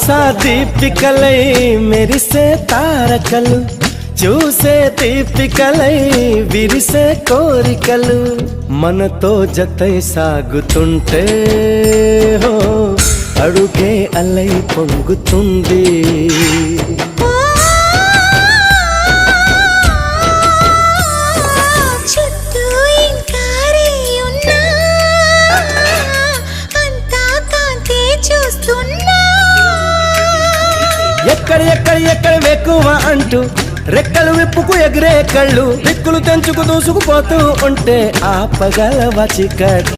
ఆశా దీపికలై మెరిసే తారకలు, చూసే దీపికలై విరిసే కోరికలు, మనతో జతై సాగుతుంటే హో అడుగే అలై పొంగుతుంది. ఎక్కడ ఎక్కడ ఎక్కడ వెక్కువ అంటూ రెక్కలు విప్పుకు ఎగిరే కళ్ళు, దిక్కులు తెంచుకు దూసుకుపోతూ ఉంటే ఆపగలవ చీకటి.